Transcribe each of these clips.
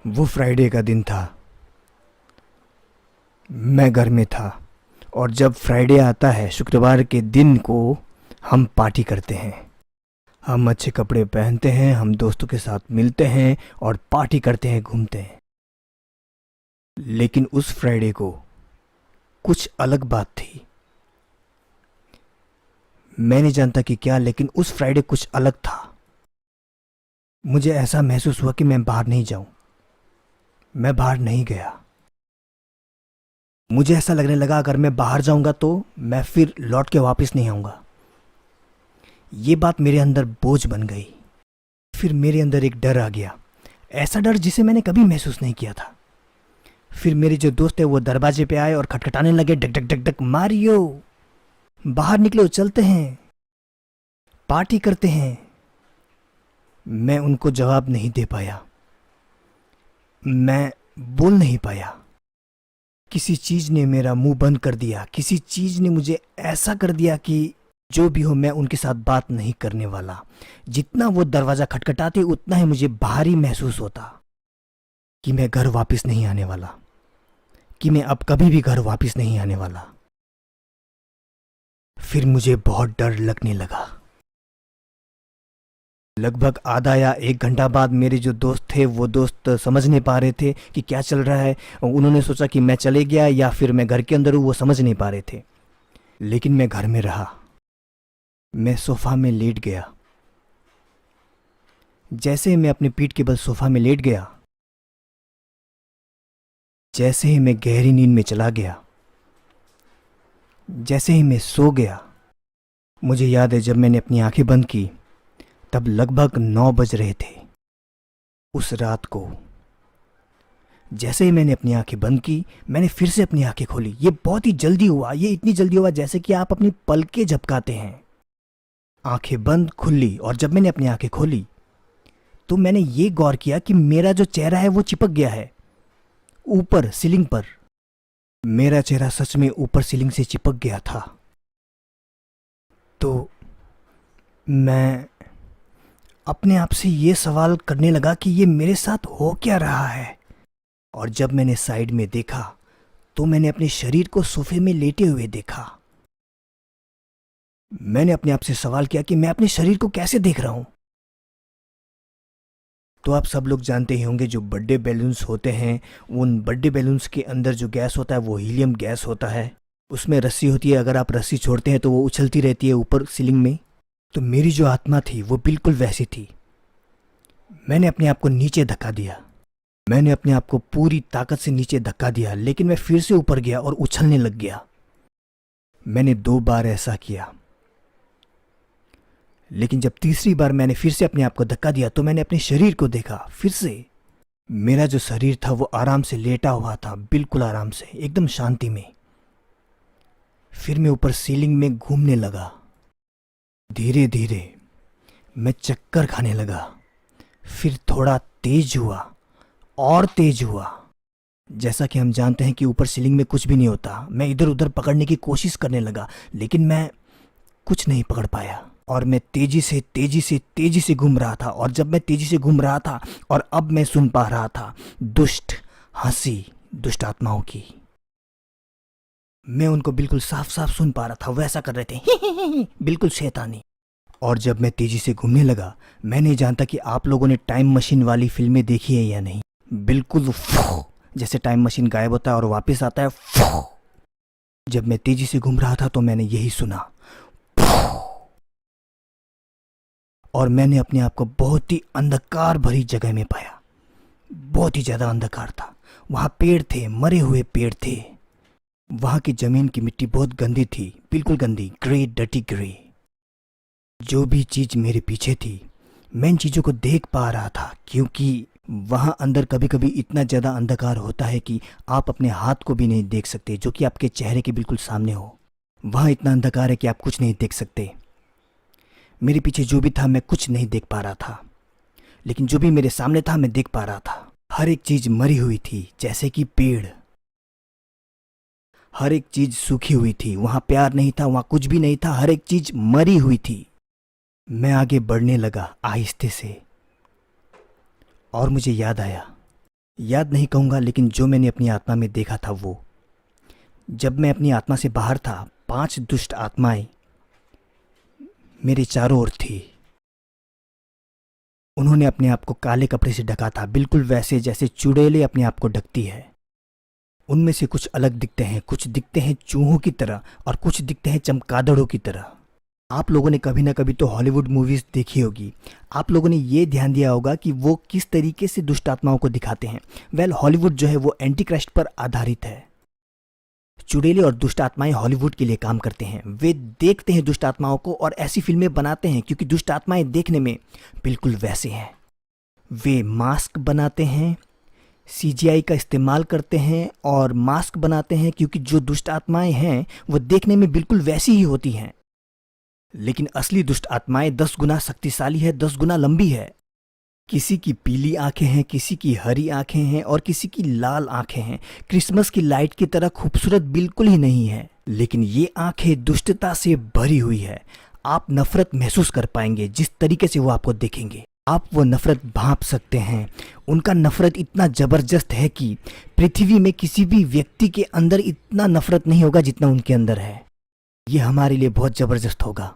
वो फ्राइडे का दिन था। मैं घर में था और जब फ्राइडे आता है शुक्रवार के दिन को हम पार्टी करते हैं। हम अच्छे कपड़े पहनते हैं, हम दोस्तों के साथ मिलते हैं और पार्टी करते हैं, घूमते हैं। लेकिन उस फ्राइडे को कुछ अलग बात थी। मैं नहीं जानता कि क्या, लेकिन उस फ्राइडे कुछ अलग था। मुझे ऐसा महसूस हुआ कि मैं बाहर नहीं जाऊं। मैं बाहर नहीं गया। मुझे ऐसा लगने लगा अगर मैं बाहर जाऊंगा तो मैं फिर लौट के वापस नहीं आऊंगा। ये बात मेरे अंदर बोझ बन गई। फिर मेरे अंदर एक डर आ गया, ऐसा डर जिसे मैंने कभी महसूस नहीं किया था। फिर मेरे जो दोस्त है वो दरवाजे पे आए और खटखटाने लगे, duck duck duck duck, Mario बाहर निकलो, चलते हैं, पार्टी करते हैं। मैं उनको जवाब नहीं दे पाया। मैं बोल नहीं पाया। किसी चीज ने मेरा मुंह बंद कर दिया। किसी चीज ने मुझे ऐसा कर दिया कि जो भी हो मैं उनके साथ बात नहीं करने वाला। जितना वो दरवाजा खटखटाते उतना ही मुझे भारी महसूस होता कि मैं घर वापस नहीं आने वाला, कि मैं अब कभी भी घर वापस नहीं आने वाला। फिर मुझे बहुत डर लगने लगा। लगभग आधा या 1 घंटा बाद मेरे जो दोस्त थे वो दोस्त समझ नहीं पा रहे थे कि क्या चल रहा है। उन्होंने सोचा कि मैं चले गया या फिर मैं घर के अंदर हूँ, वो समझ नहीं पा रहे थे। लेकिन मैं घर में रहा। मैं सोफा में लेट गया। जैसे ही मैं अपने पीठ के बल सोफा में लेट गया, जैसे ही मैं गहरी नींद में चला गया, जैसे ही मैं सो गया, मुझे याद है जब मैंने अपनी आंखें बंद की तब लगभग 9 बज रहे थे उस रात को। जैसे ही मैंने अपनी आंखें बंद की, मैंने फिर से अपनी आंखें खोली। ये बहुत ही जल्दी हुआ, ये इतनी जल्दी हुआ जैसे कि आप अपनी पलकें झपकाते हैं। आंखें बंद खुली और जब मैंने अपनी आंखें खोली तो मैंने ये गौर किया कि मेरा जो चेहरा है वो चिपक गया है ऊपर सीलिंग पर। मेरा चेहरा सच में ऊपर सीलिंग से चिपक गया था। तो मैं अपने आप से ये सवाल करने लगा कि ये मेरे साथ हो क्या रहा है। और जब मैंने साइड में देखा तो मैंने अपने शरीर को सोफे में लेटे हुए देखा। मैंने अपने आप से सवाल किया कि मैं अपने शरीर को कैसे देख रहा हूं। तो आप सब लोग जानते ही होंगे जो बर्थडे बैलून्स होते हैं, उन बर्थडे बैलून्स के अंदर जो गैस होता है वो हीलियम गैस होता है। उसमें रस्सी होती है, अगर आप रस्सी छोड़ते हैं तो वो उछलती रहती है ऊपर सीलिंग में। तो मेरी जो आत्मा थी वो बिल्कुल वैसी थी। मैंने अपने आप को नीचे धक्का दिया। मैंने अपने आप को पूरी ताकत से नीचे धक्का दिया, लेकिन मैं फिर से ऊपर गया और उछलने लग गया। मैंने 2 बार ऐसा किया, लेकिन जब तीसरी बार मैंने फिर से अपने आप को धक्का दिया तो मैंने अपने शरीर को देखा। फिर से मेरा जो शरीर था वो आराम से लेटा हुआ था, बिल्कुल आराम से, एकदम शांति में। फिर मैं ऊपर सीलिंग में घूमने लगा। धीरे धीरे मैं चक्कर खाने लगा। फिर थोड़ा तेज हुआ और तेज हुआ। जैसा कि हम जानते हैं कि ऊपर सीलिंग में कुछ भी नहीं होता। मैं इधर उधर पकड़ने की कोशिश करने लगा, लेकिन मैं कुछ नहीं पकड़ पाया। और मैं तेजी से घूम रहा था। और जब मैं तेजी से घूम रहा था और अब मैं सुन पा रहा था दुष्ट हंसी दुष्ट आत्माओं की। मैं उनको बिल्कुल साफ साफ सुन पा रहा था, वो ऐसा कर रहे थे बिल्कुल शैतानी। और जब मैं तेजी से घूमने लगा, मैं नहीं जानता कि आप लोगों ने टाइम मशीन वाली फिल्में देखी है या नहीं। बिल्कुल जैसे टाइम मशीन गायब होता है और वापस आता है। जब मैं तेजी से घूम रहा था तो मैंने यही सुना। और मैंने अपने आप को बहुत ही अंधकार भरी जगह में पाया। बहुत ही ज्यादा अंधकार था। वहां पेड़ थे, मरे हुए पेड़ थे। वहां की जमीन की मिट्टी बहुत गंदी थी, बिल्कुल गंदी, ग्रे, डर्टी ग्रे। जो भी चीज मेरे पीछे थी, मैं इन चीजों को देख पा रहा था, क्योंकि वहां अंदर कभी कभी इतना ज्यादा अंधकार होता है कि आप अपने हाथ को भी नहीं देख सकते, जो कि आपके चेहरे के बिल्कुल सामने हो। वहां इतना अंधकार है कि आप कुछ नहीं देख सकते। मेरे पीछे जो भी था मैं कुछ नहीं देख पा रहा था, लेकिन जो भी मेरे सामने था मैं देख पा रहा था। हर एक चीज मरी हुई थी, जैसे कि पेड़। हर एक चीज सूखी हुई थी। वहां प्यार नहीं था, वहां कुछ भी नहीं था, हर एक चीज मरी हुई थी। मैं आगे बढ़ने लगा आहिस्ते से। और मुझे याद आया याद नहीं कहूँगा, लेकिन जो मैंने अपनी आत्मा में देखा था वो, जब मैं अपनी आत्मा से बाहर था, 5 दुष्ट आत्माएं मेरे चारों ओर थी। उन्होंने अपने आप को काले कपड़े से ढका था, बिल्कुल वैसे जैसे चुड़ैलें अपने आप को ढकती है। उनमें से कुछ अलग दिखते हैं, कुछ दिखते हैं चूहों की तरह और कुछ दिखते हैं चमगादड़ों की तरह। आप लोगों ने कभी ना कभी तो हॉलीवुड मूवीज़ देखी होगी। आप लोगों ने ये ध्यान दिया होगा कि वो किस तरीके से दुष्ट आत्माओं को दिखाते हैं। वेल, हॉलीवुड जो है वो एंटी क्राइस्ट पर आधारित है। चुड़ैले और दुष्ट आत्माएं हॉलीवुड के लिए काम करते हैं। वे देखते हैं दुष्ट आत्माओं को और ऐसी फिल्में बनाते हैं क्योंकि दुष्ट आत्माएं देखने में बिल्कुल वैसे हैं। वे मास्क बनाते हैं, सीजीआई का इस्तेमाल करते हैं और मास्क बनाते हैं क्योंकि जो दुष्ट आत्माएं हैं वो देखने में बिल्कुल वैसी ही होती हैं। लेकिन असली दुष्ट आत्माएं 10 गुना शक्तिशाली है, 10 गुना लंबी है। किसी की पीली आंखें हैं, किसी की हरी आंखें हैं और किसी की लाल आंखें हैं। क्रिसमस की लाइट की तरह खूबसूरत बिल्कुल ही नहीं है, लेकिन ये आंखें दुष्टता से भरी हुई है। आप नफरत महसूस कर पाएंगे जिस तरीके से वो आपको देखेंगे। आप वो नफरत भांप सकते हैं। उनका नफरत इतना जबरदस्त है कि पृथ्वी में किसी भी व्यक्ति के अंदर इतना नफरत नहीं होगा जितना उनके अंदर है। ये हमारे लिए बहुत जबरदस्त होगा,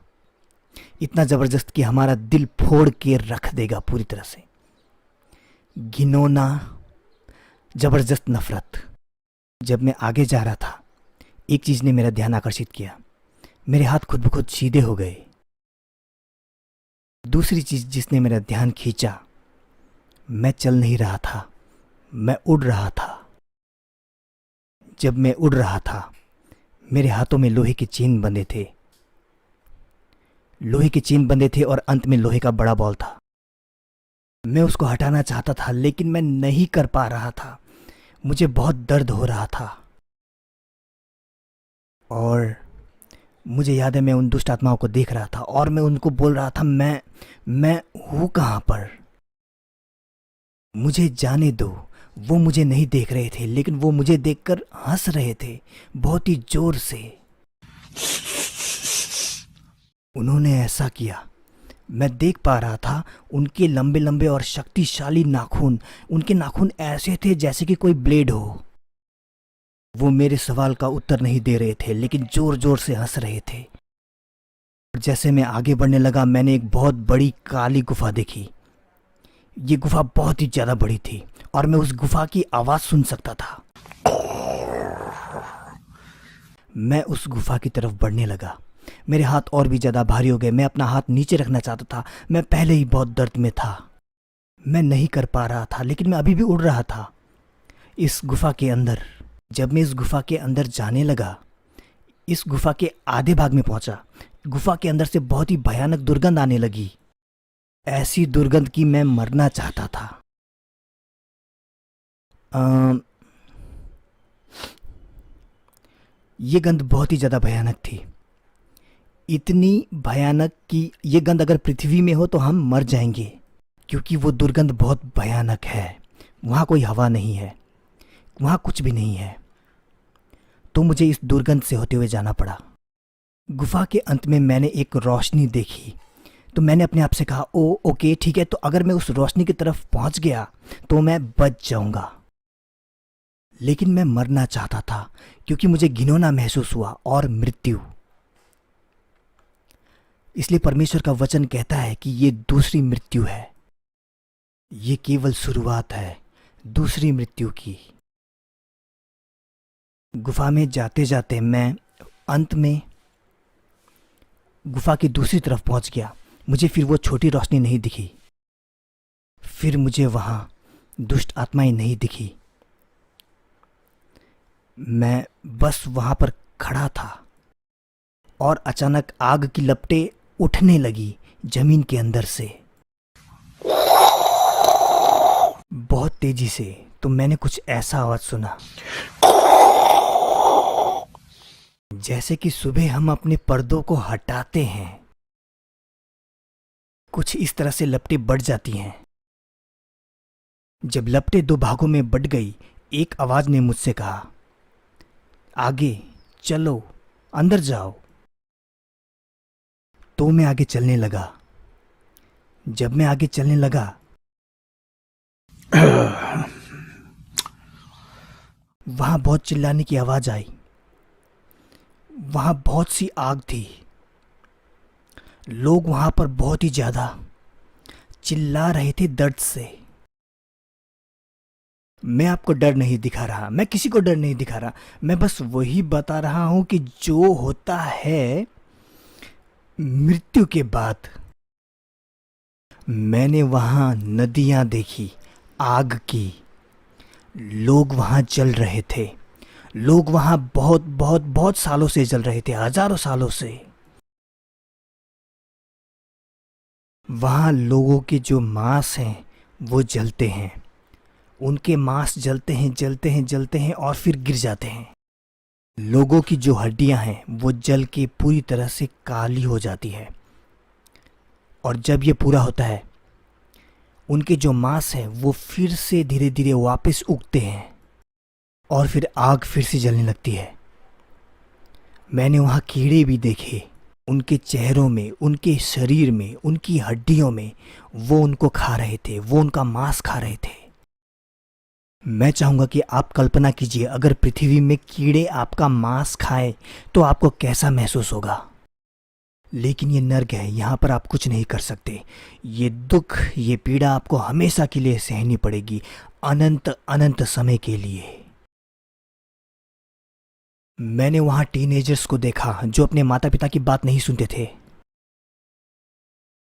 इतना जबरदस्त कि हमारा दिल फोड़ के रख देगा पूरी तरह से। घिनौना, जबरदस्त नफरत। जब मैं आगे जा रहा था, एक चीज ने मेरा ध्यान आकर्षित किया। मेरे हाथ खुद ब खुद सीधे हो गए। दूसरी चीज जिसने मेरा ध्यान खींचा, मैं चल नहीं रहा था, मैं उड़ रहा था। जब मैं उड़ रहा था, मेरे हाथों में लोहे के चेन बंधे थे। लोहे के चेन बंधे थे और अंत में लोहे का बड़ा बॉल था। मैं उसको हटाना चाहता था लेकिन मैं नहीं कर पा रहा था। मुझे बहुत दर्द हो रहा था और मुझे याद है मैं उन दुष्ट आत्माओं को देख रहा था और मैं उनको बोल रहा था, मैं हूं कहां पर? मुझे जाने दो। वो मुझे नहीं देख रहे थे लेकिन वो मुझे देखकर हंस रहे थे, बहुत ही जोर से। उन्होंने ऐसा किया, मैं देख पा रहा था। उनके लंबे लंबे और शक्तिशाली नाखून, उनके नाखून ऐसे थे जैसे कि कोई ब्लेड हो। वो मेरे सवाल का उत्तर नहीं दे रहे थे लेकिन जोर जोर से हंस रहे थे। जैसे मैं आगे बढ़ने लगा, मैंने एक बहुत बड़ी काली गुफा देखी। ये गुफा बहुत ही ज़्यादा बड़ी थी और मैं उस गुफा की आवाज़ सुन सकता था। मैं उस गुफा की तरफ बढ़ने लगा। मेरे हाथ और भी ज़्यादा भारी हो गए। मैं अपना हाथ नीचे रखना चाहता था। मैं पहले ही बहुत दर्द में था, मैं नहीं कर पा रहा था, लेकिन मैं अभी भी उड़ रहा था इस गुफा के अंदर। जब मैं इस गुफा के अंदर जाने लगा, इस गुफा के आधे भाग में पहुंचा, गुफा के अंदर से बहुत ही भयानक दुर्गंध आने लगी। ऐसी दुर्गंध की मैं मरना चाहता था। ये गंध बहुत ही ज़्यादा भयानक थी, इतनी भयानक कि ये गंध अगर पृथ्वी में हो तो हम मर जाएंगे, क्योंकि वो दुर्गंध बहुत भयानक है। वहाँ कोई हवा नहीं है, वहाँ कुछ भी नहीं है। तो मुझे इस दुर्गंध से होते हुए जाना पड़ा। गुफा के अंत में मैंने एक रोशनी देखी, तो मैंने अपने आप से कहा, ओके ठीक है, तो अगर मैं उस रोशनी की तरफ पहुंच गया तो मैं बच जाऊंगा। लेकिन मैं मरना चाहता था क्योंकि मुझे घिनौना महसूस हुआ और मृत्यु। इसलिए परमेश्वर का वचन कहता है कि ये दूसरी मृत्यु है, ये केवल शुरुआत है दूसरी मृत्यु की। गुफा में जाते जाते मैं अंत में गुफा की दूसरी तरफ पहुंच गया। मुझे फिर वो छोटी रोशनी नहीं दिखी, फिर मुझे वहां दुष्ट आत्माएं नहीं दिखी। मैं बस वहां पर खड़ा था और अचानक आग की लपटें उठने लगी जमीन के अंदर से, बहुत तेजी से। तो मैंने कुछ ऐसा आवाज सुना जैसे कि सुबह हम अपने पर्दों को हटाते हैं, कुछ इस तरह से लपटें बढ़ जाती हैं। जब लपटें 2 भागों में बट गई, एक आवाज ने मुझसे कहा, आगे चलो, अंदर जाओ। तो मैं आगे चलने लगा। जब मैं आगे चलने लगा वहां बहुत चिल्लाने की आवाज आई। वहां बहुत सी आग थी। लोग वहां पर बहुत ही ज्यादा चिल्ला रहे थे दर्द से। मैं आपको डर नहीं दिखा रहा, मैं किसी को डर नहीं दिखा रहा, मैं बस वही बता रहा हूं कि जो होता है मृत्यु के बाद। मैंने वहां नदियां देखी, आग की। लोग वहां जल रहे थे। लोग वहां बहुत बहुत बहुत सालों से जल रहे थे, हजारों सालों से। वहां लोगों के जो मांस हैं वो जलते हैं। उनके मांस जलते हैं, जलते हैं, जलते हैं और फिर गिर जाते हैं। लोगों की जो हड्डियां हैं वो जल के पूरी तरह से काली हो जाती है। और जब ये पूरा होता है, उनके जो मांस हैं वो फिर से धीरे धीरे वापस उगते हैं और फिर आग फिर से जलने लगती है। मैंने वहाँ कीड़े भी देखे। उनके चेहरों में, उनके शरीर में, उनकी हड्डियों में वो उनको खा रहे थे, वो उनका मांस खा रहे थे। मैं चाहूँगा कि आप कल्पना कीजिए, अगर पृथ्वी में कीड़े आपका मांस खाएं तो आपको कैसा महसूस होगा। लेकिन ये नर्क है, यहाँ पर आप कुछ नहीं कर सकते। ये दुख, ये पीड़ा आपको हमेशा के लिए सहनी पड़ेगी, अनंत अनंत समय के लिए। मैंने वहाँ टीनेजर्स को देखा जो अपने माता पिता की बात नहीं सुनते थे।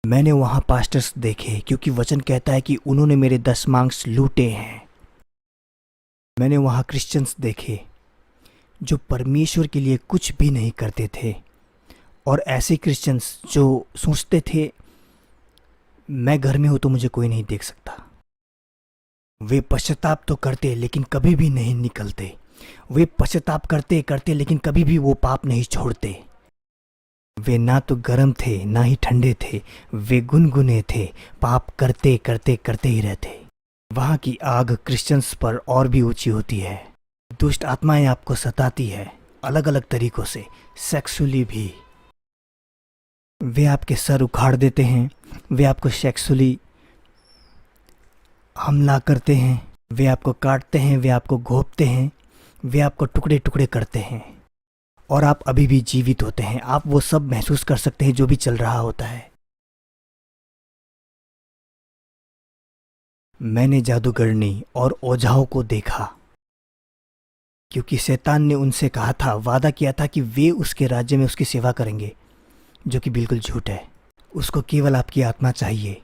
मैंने वहाँ पास्टर्स देखे, क्योंकि वचन कहता है कि उन्होंने मेरे दशमांश लूटे हैं। मैंने वहाँ क्रिश्चियंस देखे जो परमेश्वर के लिए कुछ भी नहीं करते थे, और ऐसे क्रिश्चियंस जो सोचते थे मैं घर में हूँ तो मुझे कोई नहीं देख सकता। वे पश्चाताप तो करते लेकिन कभी भी नहीं निकलते। वे पश्चाताप करते करते लेकिन कभी भी वो पाप नहीं छोड़ते। वे ना तो गर्म थे ना ही ठंडे थे, वे गुनगुने थे, पाप करते करते करते ही रहते। वहाँ की आग क्रिश्चियंस पर और भी ऊंची होती है। दुष्ट आत्माएं आपको सताती है अलग अलग तरीकों से, सेक्सुअली भी। वे आपके सर उखाड़ देते हैं, वे आपको सेक्सुअली हमला करते हैं, वे आपको काटते हैं, वे आपको घोंपते हैं, वे आपको टुकड़े टुकड़े करते हैं, और आप अभी भी जीवित होते हैं। आप वो सब महसूस कर सकते हैं जो भी चल रहा होता है। मैंने जादूगरनी और ओझाओं को देखा, क्योंकि शैतान ने उनसे कहा था, वादा किया था कि वे उसके राज्य में उसकी सेवा करेंगे, जो कि बिल्कुल झूठ है। उसको केवल आपकी आत्मा चाहिए,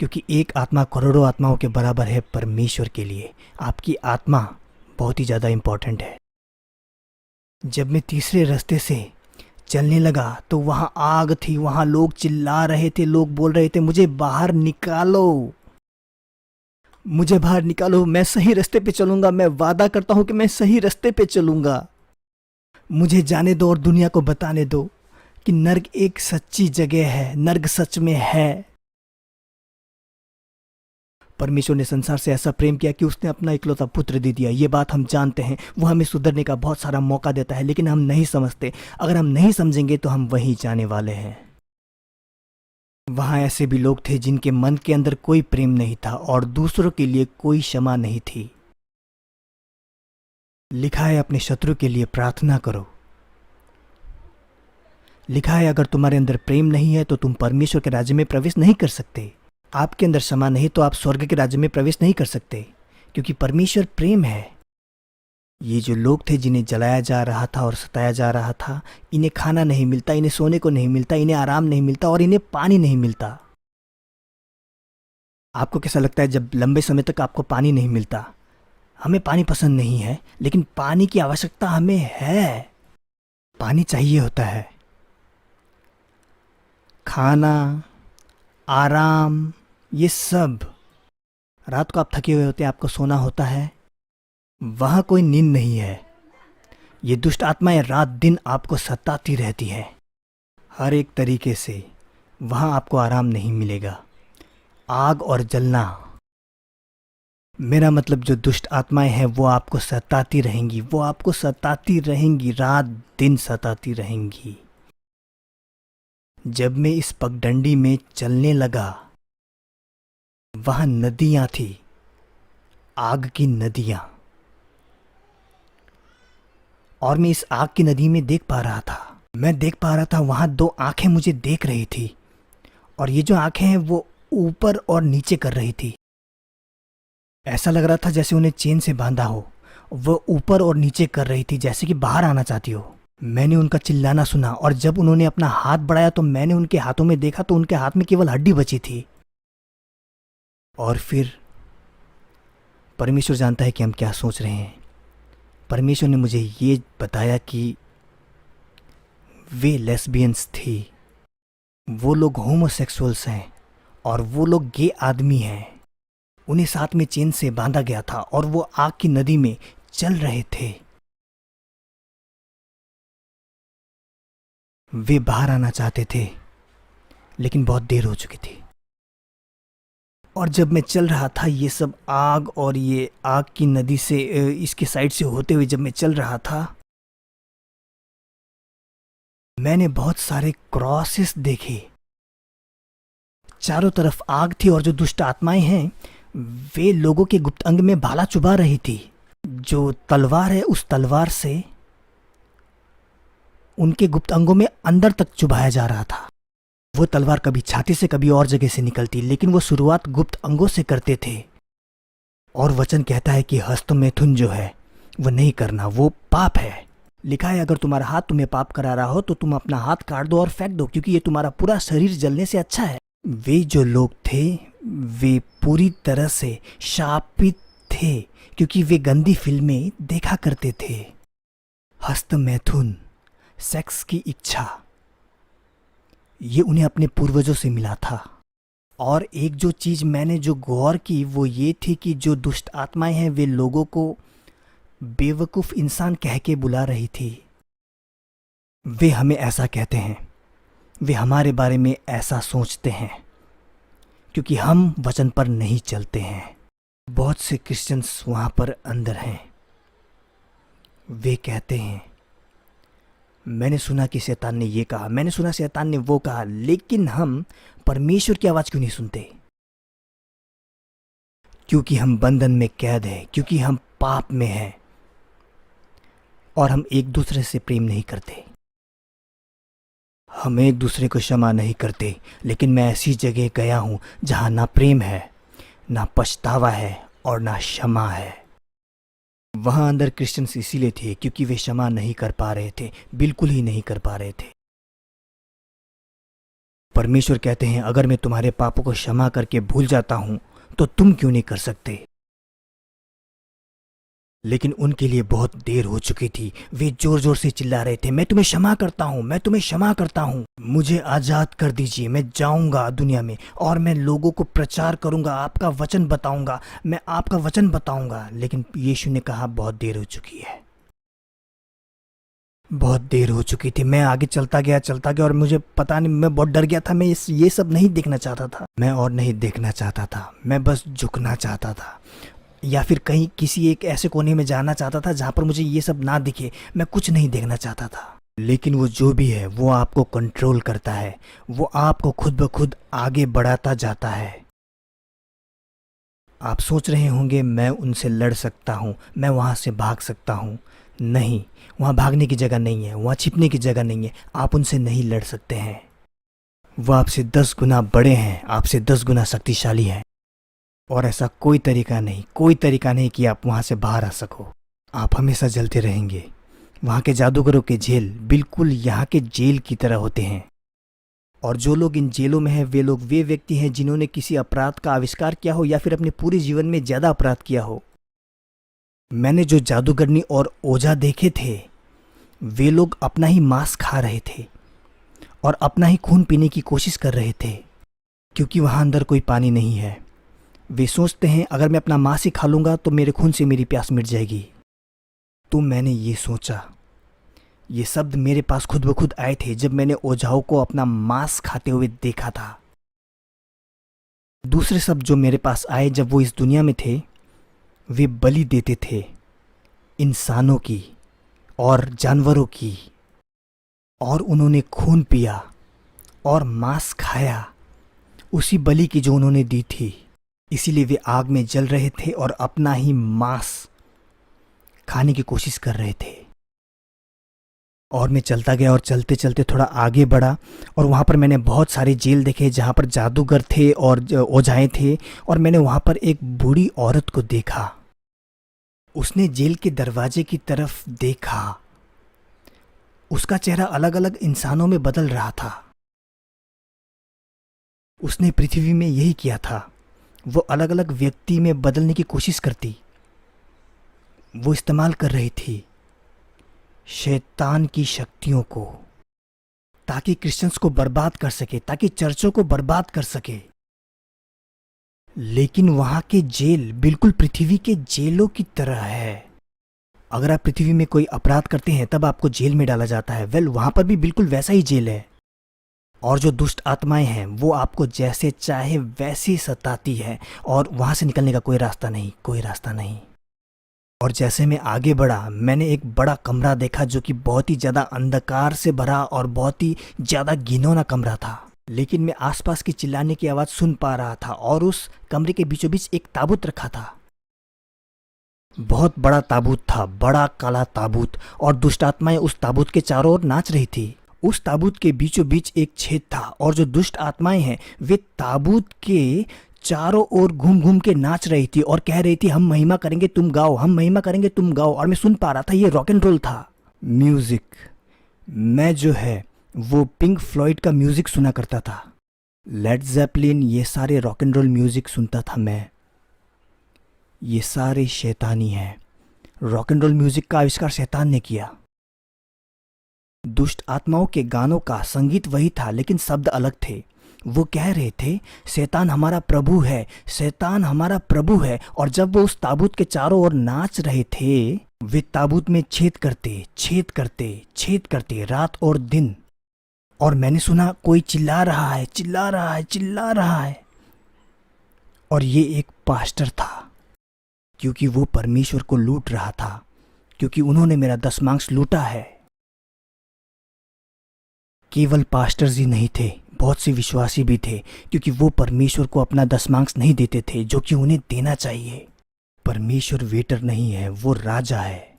क्योंकि एक आत्मा करोड़ों आत्माओं के बराबर है परमेश्वर के लिए। आपकी आत्मा बहुत ही ज़्यादा इम्पॉर्टेंट है। जब मैं तीसरे रास्ते से चलने लगा तो वहाँ आग थी, वहाँ लोग चिल्ला रहे थे, लोग बोल रहे थे मुझे बाहर निकालो, मुझे बाहर निकालो, मैं सही रास्ते पे चलूँगा, मैं वादा करता हूँ कि मैं सही रास्ते पे चलूँगा, मुझे जाने दो और दुनिया को बताने दो कि नर्क एक सच्ची जगह है, नर्क सच में है। परमेश्वर ने संसार से ऐसा प्रेम किया कि उसने अपना इकलौता पुत्र दे दिया। ये बात हम जानते हैं। वो हमें सुधरने का बहुत सारा मौका देता है, लेकिन हम नहीं समझते। अगर हम नहीं समझेंगे तो हम वहीं जाने वाले हैं। वहां ऐसे भी लोग थे जिनके मन के अंदर कोई प्रेम नहीं था और दूसरों के लिए कोई क्षमा नहीं थी। लिखा है अपने शत्रु के लिए प्रार्थना करो। लिखा है अगर तुम्हारे अंदर प्रेम नहीं है तो तुम परमेश्वर के राज्य में प्रवेश नहीं कर सकते। आपके अंदर क्षमा नहीं तो आप स्वर्ग के राज्य में प्रवेश नहीं कर सकते, क्योंकि परमेश्वर प्रेम है। ये जो लोग थे जिन्हें जलाया जा रहा था और सताया जा रहा था, इन्हें खाना नहीं मिलता, इन्हें सोने को नहीं मिलता, इन्हें आराम नहीं मिलता और इन्हें पानी नहीं मिलता। आपको कैसा लगता है जब लंबे समय तक आपको पानी नहीं मिलता? हमें पानी पसंद नहीं है, लेकिन पानी की आवश्यकता हमें है। पानी चाहिए होता है। खाना, आराम, ये सब। रात को आप थके हुए होते हैं, आपको सोना होता है, वहाँ कोई नींद नहीं है। ये दुष्ट आत्माएं रात दिन आपको सताती रहती है हर एक तरीके से। वहाँ आपको आराम नहीं मिलेगा। आग और जलना, मेरा मतलब जो दुष्ट आत्माएं हैं वो आपको सताती रहेंगी, वो आपको सताती रहेंगी, रात दिन सताती रहेंगी। जब मैं इस पगडंडी में चलने लगा, वहाँ नदियाँ थी, आग की नदियाँ। और मैं इस आग की नदी में देख पा रहा था। मैं देख पा रहा था वहाँ दो आंखें मुझे देख रही थी, और ये जो आंखें हैं वो ऊपर और नीचे कर रही थी। ऐसा लग रहा था जैसे उन्हें चेन से बांधा हो। वो ऊपर और नीचे कर रही थी जैसे कि बाहर आना चाहती हो। मैंने उनका चिल्लाना सुना, और जब उन्होंने अपना हाथ बढ़ाया तो मैंने उनके हाथों में देखा तो उनके हाथ में केवल हड्डी बची थी। और फिर परमेश्वर जानता है कि हम क्या सोच रहे हैं। परमेश्वर ने मुझे ये बताया कि वे लेस्बियंस थी, वो लोग होमोसेक्सुअल्स हैं, और वो लोग गे आदमी हैं। उन्हें साथ में चेन से बांधा गया था और वो आग की नदी में चल रहे थे। वे बाहर आना चाहते थे, लेकिन बहुत देर हो चुकी थी। और जब मैं चल रहा था, ये सब आग और ये आग की नदी से इसके साइड से होते हुए जब मैं चल रहा था, मैंने बहुत सारे क्रॉसेस देखे। चारों तरफ आग थी, और जो दुष्ट आत्माएं हैं वे लोगों के गुप्त अंग में भाला चुभा रही थी। जो तलवार है उस तलवार से उनके गुप्त अंगों में अंदर तक चुभाया जा रहा था। वो तलवार कभी छाती से कभी और जगह से निकलती, लेकिन वो शुरुआत गुप्त अंगों से करते थे। और वचन कहता है कि हस्तमैथुन जो है वो नहीं करना, वो पाप है। लिखा है अगर तुम्हारा हाथ तुम्हें पाप करा रहा हो तो तुम अपना हाथ काट दो और फेंक दो, क्योंकि ये तुम्हारा पूरा शरीर जलने से अच्छा है। वे जो लोग थे वे पूरी तरह से शापित थे, क्योंकि वे गंदी फिल्में देखा करते थे। हस्तमैथुन, सेक्स की इच्छा, ये उन्हें अपने पूर्वजों से मिला था। और एक जो चीज़ मैंने जो गौर की वो ये थी कि जो दुष्ट आत्माएं हैं वे लोगों को बेवकूफ़ इंसान कह के बुला रही थी। वे हमें ऐसा कहते हैं, वे हमारे बारे में ऐसा सोचते हैं, क्योंकि हम वचन पर नहीं चलते हैं। बहुत से क्रिश्चियंस वहाँ पर अंदर हैं। वे कहते हैं मैंने सुना कि शैतान ने ये कहा, मैंने सुना शैतान ने वो कहा, लेकिन हम परमेश्वर की आवाज़ क्यों नहीं सुनते? क्योंकि हम बंधन में कैद हैं, क्योंकि हम पाप में हैं, और हम एक दूसरे से प्रेम नहीं करते। हम एक दूसरे को क्षमा नहीं करते। लेकिन मैं ऐसी जगह गया हूँ जहाँ ना प्रेम है, ना पछतावा है, और ना क्षमा है। वहाँ अंदर क्रिश्चियंस इसीलिए थे क्योंकि वे क्षमा नहीं कर पा रहे थे, बिल्कुल ही नहीं कर पा रहे थे। परमेश्वर कहते हैं अगर मैं तुम्हारे पापों को क्षमा करके भूल जाता हूँ तो तुम क्यों नहीं कर सकते? लेकिन उनके लिए बहुत देर हो चुकी थी। वे जोर जोर से चिल्ला रहे थे, मैं तुम्हें क्षमा करता हूँ, मैं तुम्हें क्षमा करता हूँ, मुझे आज़ाद कर दीजिए, मैं जाऊँगा दुनिया में और मैं लोगों को प्रचार करूँगा, आपका वचन बताऊँगा, मैं आपका वचन बताऊँगा। लेकिन यीशु ने कहा बहुत देर हो चुकी है, बहुत देर हो चुकी थी। मैं आगे चलता गया और मुझे पता नहीं, मैं बहुत डर गया था। मैं ये सब नहीं देखना चाहता था, मैं और नहीं देखना चाहता था। मैं बस झुकना चाहता था, या फिर कहीं किसी एक ऐसे कोने में जाना चाहता था जहाँ पर मुझे ये सब ना दिखे। मैं कुछ नहीं देखना चाहता था। लेकिन वो जो भी है वो आपको कंट्रोल करता है, वो आपको खुद ब खुद आगे बढ़ाता जाता है। आप सोच रहे होंगे मैं उनसे लड़ सकता हूँ, मैं वहाँ से भाग सकता हूँ। नहीं, वहाँ भागने की जगह नहीं है, वहाँ छिपने की जगह नहीं है। आप उनसे नहीं लड़ सकते हैं। वो आपसे 10 गुना बड़े हैं, आपसे 10 गुना शक्तिशाली हैं। और ऐसा कोई तरीका नहीं कि आप वहाँ से बाहर आ सको। आप हमेशा जलते रहेंगे। वहाँ के जादूगरों के जेल बिल्कुल यहाँ के जेल की तरह होते हैं। और जो लोग इन जेलों में हैं वे व्यक्ति हैं जिन्होंने किसी अपराध का आविष्कार किया हो या फिर अपने पूरे जीवन में ज़्यादा अपराध किया हो। मैंने जो जादूगरनी और ओझा देखे थे वे लोग अपना ही मांस खा रहे थे और अपना ही खून पीने की कोशिश कर रहे थे, क्योंकि वहाँ अंदर कोई पानी नहीं है। वे सोचते हैं अगर मैं अपना मांस ही खा लूँगा तो मेरे खून से मेरी प्यास मिट जाएगी। तो मैंने ये सोचा, ये शब्द मेरे पास खुद ब खुद आए थे जब मैंने ओझाओं को अपना मांस खाते हुए देखा था। दूसरे शब्द जो मेरे पास आए जब वो इस दुनिया में थे, वे बलि देते थे इंसानों की और जानवरों की, और उन्होंने खून पिया और मांस खाया उसी बलि की जो उन्होंने दी थी। इसीलिए वे आग में जल रहे थे और अपना ही मांस खाने की कोशिश कर रहे थे। और मैं चलता गया और चलते चलते थोड़ा आगे बढ़ा और वहाँ पर मैंने बहुत सारे जेल देखे जहाँ पर जादूगर थे और ओझाएं थे। और मैंने वहाँ पर एक बूढ़ी औरत को देखा। उसने जेल के दरवाजे की तरफ देखा। उसका चेहरा अलग अलग इंसानों में बदल रहा था। उसने पृथ्वी में यही किया था, वो अलग अलग व्यक्ति में बदलने की कोशिश करती। वो इस्तेमाल कर रही थी शैतान की शक्तियों को, ताकि क्रिश्चियंस को बर्बाद कर सके, ताकि चर्चों को बर्बाद कर सके। लेकिन वहां के जेल बिल्कुल पृथ्वी के जेलों की तरह है। अगर आप पृथ्वी में कोई अपराध करते हैं तब आपको जेल में डाला जाता है। वहां पर भी बिल्कुल वैसा ही जेल है। और जो दुष्ट आत्माएं हैं वो आपको जैसे चाहे वैसे सताती है और वहां से निकलने का कोई रास्ता नहीं, कोई रास्ता नहीं। और जैसे मैं आगे बढ़ा मैंने एक बड़ा कमरा देखा जो कि बहुत ही ज़्यादा अंधकार से भरा और बहुत ही ज़्यादा घिनौना कमरा था। लेकिन मैं आसपास की चिल्लाने की आवाज़ सुन पा रहा था और उस कमरे के बीचों बीच एक ताबूत रखा था। बहुत बड़ा ताबूत था, बड़ा काला ताबूत, और दुष्ट आत्माएं उस ताबूत के चारों ओर नाच रही थी। उस ताबूत के बीचों बीच एक छेद था और जो दुष्ट आत्माएं हैं वे ताबूत के चारों ओर घूम घूम के नाच रही थी और कह रही थी हम महिमा करेंगे तुम गाओ, हम महिमा करेंगे तुम गाओ। और मैं सुन पा रहा था ये रॉक एंड रोल था म्यूजिक। मैं जो है वो पिंक फ्लॉयड का म्यूजिक सुना करता था, लेड ज़ेपेलिन, ये सारे रॉक एंड रोल म्यूजिक सुनता था मैं। ये सारे शैतानी हैं। रॉक एंड रोल म्यूजिक का आविष्कार शैतान ने किया। दुष्ट आत्माओं के गानों का संगीत वही था लेकिन शब्द अलग थे। वो कह रहे थे शैतान हमारा प्रभु है, शैतान हमारा प्रभु है। और जब वो उस ताबूत के चारों ओर नाच रहे थे वे ताबूत में छेद करते छेद करते छेद करते रात और दिन। और मैंने सुना कोई चिल्ला रहा है, चिल्ला रहा है, चिल्ला रहा है। और ये एक पास्टर था, क्योंकि वो परमेश्वर को लूट रहा था, क्योंकि उन्होंने मेरा दशमांश लूटा है। केवल पास्टर्स ही नहीं थे, बहुत से विश्वासी भी थे, क्योंकि वो परमेश्वर को अपना दशमांश नहीं देते थे जो कि उन्हें देना चाहिए। परमेश्वर वेटर नहीं है, वो राजा है।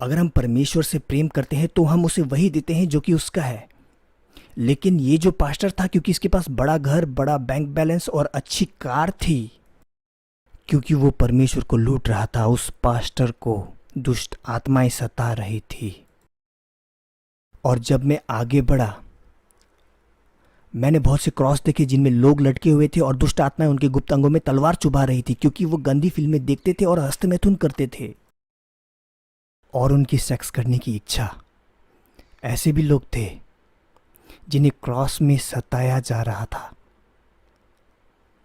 अगर हम परमेश्वर से प्रेम करते हैं तो हम उसे वही देते हैं जो कि उसका है। लेकिन ये जो पास्टर था, क्योंकि इसके पास बड़ा घर, बड़ा बैंक बैलेंस और अच्छी कार थी, क्योंकि वो परमेश्वर को लूट रहा था, उस पास्टर को दुष्ट आत्माएं सता रही थी। और जब मैं आगे बढ़ा मैंने बहुत से क्रॉस देखे जिनमें लोग लटके हुए थे और दुष्ट आत्माएं उनके गुप्त अंगों में तलवार चुभा रही थी, क्योंकि वो गंदी फिल्में देखते थे और हस्तमैथुन करते थे और उनकी सेक्स करने की इच्छा। ऐसे भी लोग थे जिन्हें क्रॉस में सताया जा रहा था।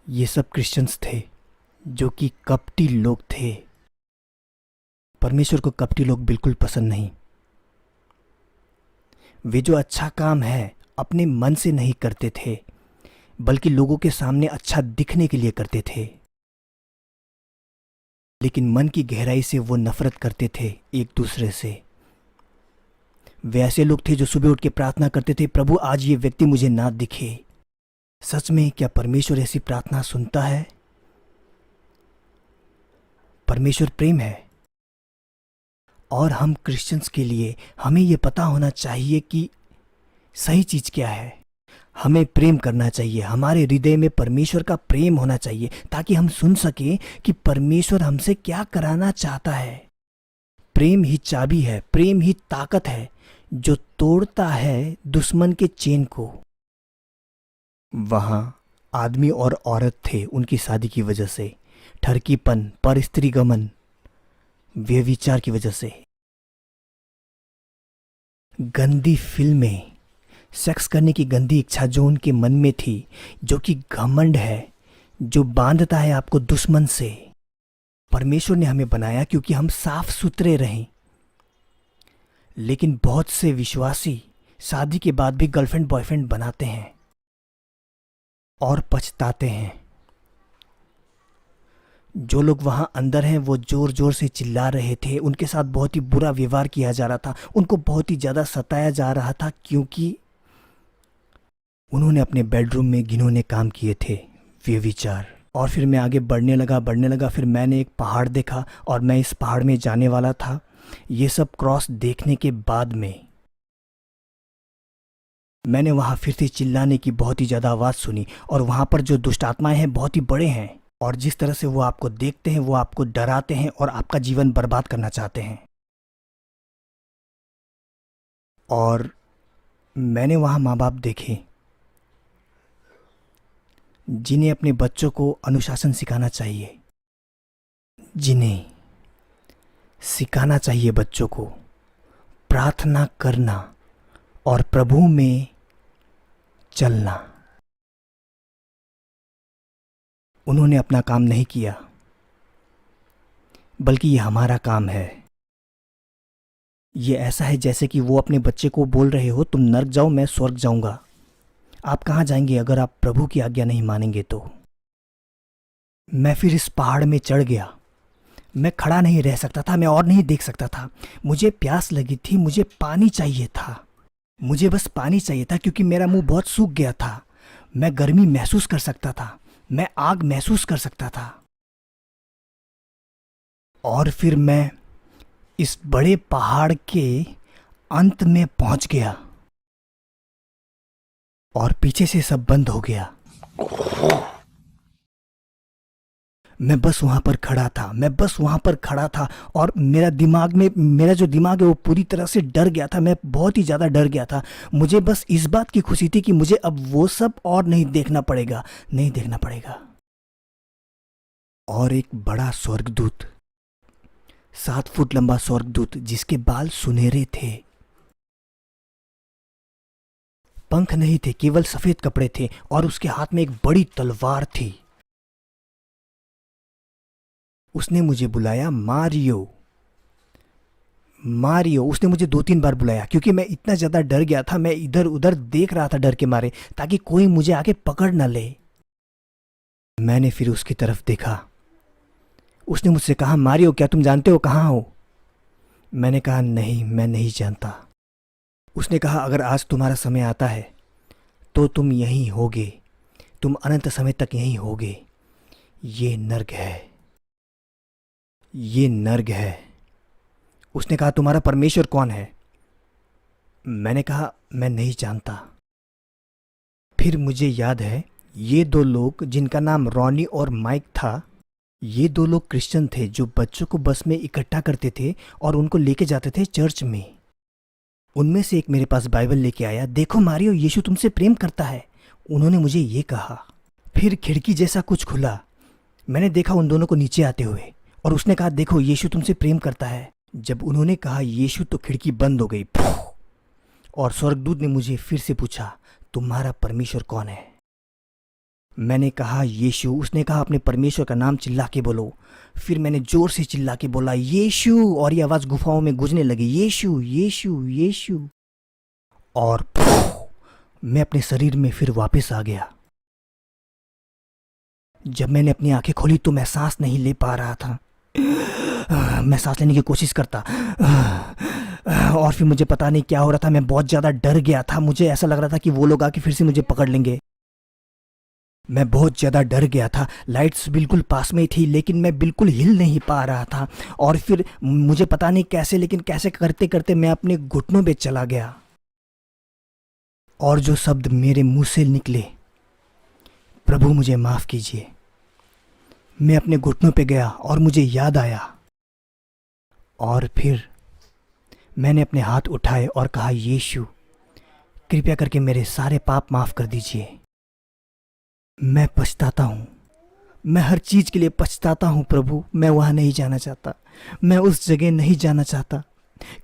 ये सब क्रिश्चियंस थे जो कि कपटी लोग थे। परमेश्वर को कपटी लोग बिल्कुल पसंद नहीं। वे जो अच्छा काम है अपने मन से नहीं करते थे, बल्कि लोगों के सामने अच्छा दिखने के लिए करते थे। लेकिन मन की गहराई से वो नफरत करते थे एक दूसरे से। वे ऐसे लोग थे जो सुबह उठ के प्रार्थना करते थे, प्रभु आज ये व्यक्ति मुझे ना दिखे। सच में क्या परमेश्वर ऐसी प्रार्थना सुनता है? परमेश्वर प्रेम है। और हम क्रिश्चियंस के लिए हमें ये पता होना चाहिए कि सही चीज क्या है। हमें प्रेम करना चाहिए, हमारे हृदय में परमेश्वर का प्रेम होना चाहिए, ताकि हम सुन सके कि परमेश्वर हमसे क्या कराना चाहता है। प्रेम ही चाबी है, प्रेम ही ताकत है जो तोड़ता है दुश्मन के चेन को। वहां आदमी और औरत थे उनकी शादी की वजह से, ठरकीपन, पर स्त्रीगमन, व्यभिचार की वजह से, गंदी फिल्में, सेक्स करने की गंदी इच्छा जो उनके मन में थी, जो कि घमंड है, जो बांधता है आपको दुश्मन से। परमेश्वर ने हमें बनाया क्योंकि हम साफ सुथरे रहें। लेकिन बहुत से विश्वासी शादी के बाद भी गर्लफ्रेंड बॉयफ्रेंड बनाते हैं और पछताते हैं। जो लोग वहां अंदर हैं वो जोर जोर से चिल्ला रहे थे, उनके साथ बहुत ही बुरा व्यवहार किया जा रहा था, उनको बहुत ही ज़्यादा सताया जा रहा था, क्योंकि उन्होंने अपने बेडरूम में घिनौने काम किए थे, व्यभिचार। और फिर मैं आगे बढ़ने लगा। फिर मैंने एक पहाड़ देखा और मैं इस पहाड़ में जाने वाला था। ये सब क्रॉस देखने के बाद में मैंने वहां फिर से चिल्लाने की बहुत ही ज़्यादा आवाज़ सुनी, और वहां पर जो दुष्ट आत्माएं हैं बहुत ही बड़े हैं, और जिस तरह से वो आपको देखते हैं वो आपको डराते हैं और आपका जीवन बर्बाद करना चाहते हैं। और मैंने वहां माँ बाप देखे जिन्हें अपने बच्चों को अनुशासन सिखाना चाहिए, जिन्हें सिखाना चाहिए बच्चों को प्रार्थना करना और प्रभु में चलना। उन्होंने अपना काम नहीं किया, बल्कि ये हमारा काम है। ये ऐसा है जैसे कि वो अपने बच्चे को बोल रहे हो, तुम नर्क जाओ, मैं स्वर्ग जाऊंगा। आप कहाँ जाएंगे अगर आप प्रभु की आज्ञा नहीं मानेंगे तो। मैं फिर इस पहाड़ में चढ़ गया। मैं खड़ा नहीं रह सकता था, मैं और नहीं देख सकता था। मुझे प्यास लगी थी, मुझे पानी चाहिए था, मुझे बस पानी चाहिए था, क्योंकि मेरा मुंह बहुत सूख गया था। मैं गर्मी महसूस कर सकता था, मैं आग महसूस कर सकता था। और फिर मैं इस बड़े पहाड़ के अंत में पहुंच गया और पीछे से सब बंद हो गया। मैं बस वहां पर खड़ा था, मैं बस वहां पर खड़ा था, और मेरा जो दिमाग है वो पूरी तरह से डर गया था। मैं बहुत ही ज़्यादा डर गया था। मुझे बस इस बात की खुशी थी कि मुझे अब वो सब और नहीं देखना पड़ेगा, नहीं देखना पड़ेगा। और एक बड़ा स्वर्गदूत, 7 फुट लंबा स्वर्गदूत, जिसके बाल सुनहरे थे, पंख नहीं थे, केवल सफेद कपड़े थे, और उसके हाथ में एक बड़ी तलवार थी। उसने मुझे बुलाया मारियो, मारियो। उसने मुझे 2-3 बार बुलाया, क्योंकि मैं इतना ज़्यादा डर गया था। मैं इधर उधर देख रहा था डर के मारे, ताकि कोई मुझे आके पकड़ न ले। मैंने फिर उसकी तरफ देखा। उसने मुझसे कहा, मारियो क्या तुम जानते हो कहाँ हो? मैंने कहा, नहीं, मैं नहीं जानता। उसने कहा, अगर आज तुम्हारा समय आता है तो तुम यहीं होगे, तुम अनंत समय तक यहीं होगे। ये नर्क है, ये नर्क है। उसने कहा, तुम्हारा परमेश्वर कौन है? मैंने कहा, मैं नहीं जानता। फिर मुझे याद है, ये 2 लोग जिनका नाम रॉनी और माइक था, ये 2 लोग क्रिश्चियन थे जो बच्चों को बस में इकट्ठा करते थे और उनको लेके जाते थे चर्च में। उनमें से एक मेरे पास बाइबल लेके आया। देखो मारियो, यीशु तुमसे प्रेम करता है, उन्होंने मुझे ये कहा। फिर खिड़की जैसा कुछ खुला, मैंने देखा उन दोनों को नीचे आते हुए, और उसने कहा, देखो यीशु तुमसे प्रेम करता है। जब उन्होंने कहा यीशु, तो खिड़की बंद हो गई। और स्वर्गदूत ने मुझे फिर से पूछा, तुम्हारा परमेश्वर कौन है? मैंने कहा, यीशु। उसने कहा, अपने परमेश्वर का नाम चिल्ला के बोलो। फिर मैंने जोर से चिल्ला के बोला, यीशु, और ये आवाज़ गुफाओं में गूंजने लगी, यीशु यीशु यीशु। और मैं अपने शरीर में फिर वापस आ गया। जब मैंने अपनी आंखें खोली तो मैं सांस नहीं ले पा रहा था। मैं सांस लेने की कोशिश करता, और फिर मुझे पता नहीं क्या हो रहा था। मैं बहुत ज़्यादा डर गया था। मुझे ऐसा लग रहा था कि वो लोग आके फिर से मुझे पकड़ लेंगे। मैं बहुत ज़्यादा डर गया था। लाइट्स बिल्कुल पास में ही थी, लेकिन मैं बिल्कुल हिल नहीं पा रहा था। और फिर मुझे पता नहीं कैसे, लेकिन कैसे करते करते मैं अपने घुटनों पे चला गया। और जो शब्द मेरे मुंह से निकले, प्रभु मुझे माफ़ कीजिए, मैं अपने घुटनों पे गया और मुझे याद आया। और फिर मैंने अपने हाथ उठाए और कहा, यीशु कृपया करके मेरे सारे पाप माफ़ कर दीजिए। मैं पछताता हूँ, मैं हर चीज़ के लिए पछताता हूँ प्रभु। मैं वहाँ नहीं जाना चाहता, मैं उस जगह नहीं जाना चाहता।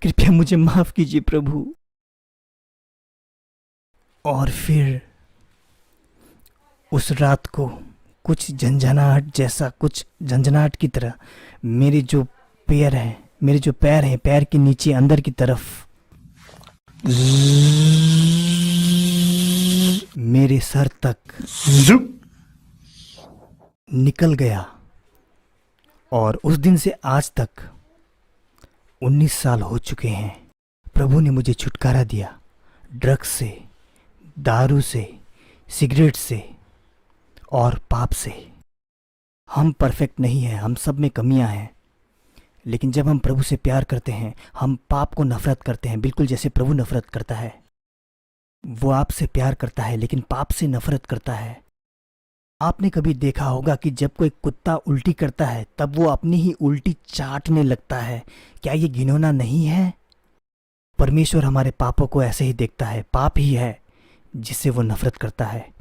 कृपया मुझे माफ़ कीजिए प्रभु। और फिर उस रात को कुछ झंझनाहट की तरह मेरे जो पैर हैं, पैर के नीचे अंदर की तरफ मेरे सर तक निकल गया। और उस दिन से आज तक 19 साल हो चुके हैं। प्रभु ने मुझे छुटकारा दिया ड्रग्स से, दारू से, सिगरेट से और पाप से। हम परफेक्ट नहीं हैं, हम सब में कमियां हैं, लेकिन जब हम प्रभु से प्यार करते हैं, हम पाप को नफरत करते हैं, बिल्कुल जैसे प्रभु नफरत करता है। वो आपसे प्यार करता है लेकिन पाप से नफरत करता है। आपने कभी देखा होगा कि जब कोई कुत्ता उल्टी करता है तब वो अपनी ही उल्टी चाटने लगता है। क्या ये घिनौना नहीं है? परमेश्वर हमारे पापों को ऐसे ही देखता है, पाप ही है जिससे वो नफरत करता है।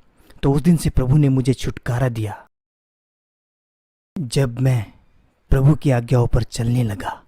तो उस दिन से प्रभु ने मुझे छुटकारा दिया जब मैं प्रभु की आज्ञाओं पर चलने लगा।